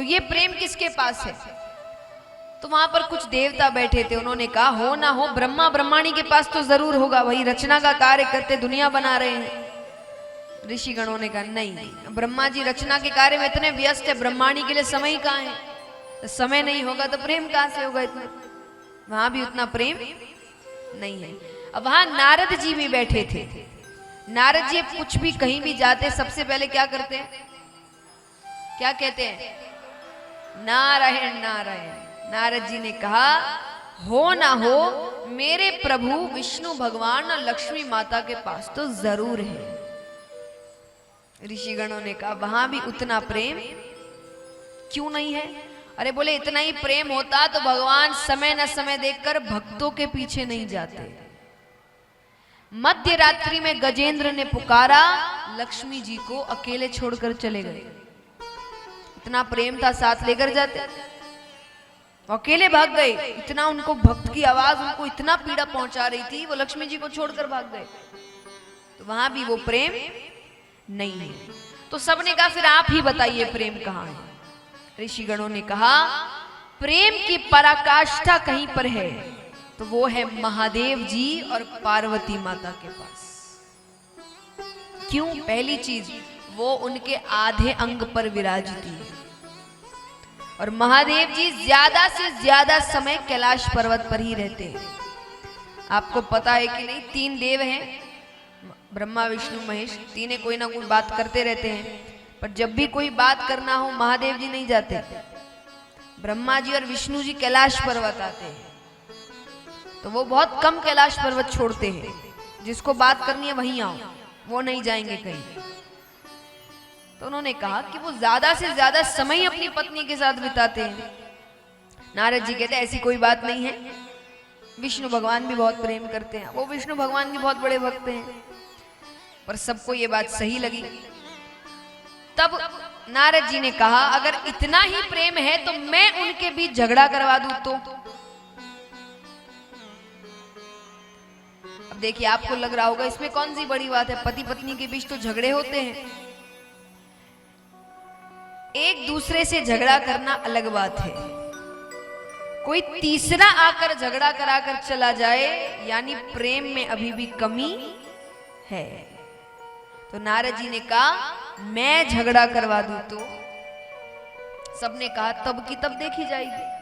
तो ये प्रेम किसके पास है? तो वहां पर कुछ देवता बैठे थे, उन्होंने कहा हो ना हो ब्रह्मा ब्रह्माणी के पास तो जरूर होगा, वही रचना का कार्य करते दुनिया बना रहे हैं। ऋषि गणों ने कहा नहीं, ब्रह्मा जी रचना के कार्य में इतने व्यस्त है, ब्रह्माणी के लिए समय कहाँ है? तो समय नहीं होगा तो प्रेम कहां से होगा? इतना वहां भी उतना प्रेम नहीं है। अब वहां नारद जी भी बैठे थे। नारद जी कुछ भी कहीं भी जाते सबसे पहले क्या करते हैं? क्या कहते हैं? नारायण नारायण। नारद जी ने कहा हो ना हो मेरे प्रभु विष्णु भगवान और लक्ष्मी माता के पास तो जरूर है। ऋषिगणों ने कहा वहां भी उतना प्रेम क्यों नहीं है? अरे बोले इतना ही प्रेम होता तो भगवान समय न समय देखकर भक्तों के पीछे नहीं जाते। मध्य रात्रि में गजेंद्र ने पुकारा, लक्ष्मी जी को अकेले छोड़कर चले गए। इतना प्रेम था, साथ लेकर जाते, अकेले भाग गए। इतना उनको भक्त की आवाज उनको इतना पीड़ा पहुंचा रही थी, वो लक्ष्मी जी को छोड़कर भाग गए। तो वहां भी वो प्रेम नहीं है। तो सबने कहा फिर आप ही बताइए प्रेम कहां है? ऋषिगणों ने कहा प्रेम की पराकाष्ठा कहीं पर है तो वो है महादेव जी और पार्वती माता के पास। क्यों? पहली चीज वो उनके आधे अंग पर विराजती है और महादेव जी ज्यादा से ज्यादा समय कैलाश पर्वत पर ही रहते हैं। आपको पता है कि नहीं, 3 देव हैं, ब्रह्मा विष्णु महेश, तीनों कोई ना कोई बात करते रहते हैं, पर जब भी कोई बात करना हो महादेव जी नहीं जाते, ब्रह्मा जी और विष्णु जी कैलाश पर्वत आते हैं। तो वो बहुत कम कैलाश पर्वत छोड़ते हैं, जिसको बात करनी है वहीं आओ, वो नहीं जाएंगे कहीं। तो उन्होंने कहा कि वो ज्यादा से ज्यादा समय अपनी पत्नी के साथ बिताते हैं। नारद जी कहते ऐसी कोई बात नहीं है, विष्णु भगवान भी बहुत प्रेम करते हैं, वो विष्णु भगवान भी बहुत बड़े भक्त हैं। पर सबको ये बात सही लगी। तब नारद जी ने कहा अगर इतना ही प्रेम है तो मैं उनके बीच झगड़ा करवा दूं तो। अब देखिए आपको लग रहा होगा इसमें कौन सी बड़ी बात है, पति पत्नी के बीच तो झगड़े होते हैं, एक दूसरे से झगड़ा करना अलग बात है, कोई तीसरा आकर झगड़ा कराकर चला जाए यानी प्रेम में अभी भी कमी है। तो नारद जी ने कहा मैं झगड़ा करवा दूं तो। सबने कहा तब की तब देखी जाएगी।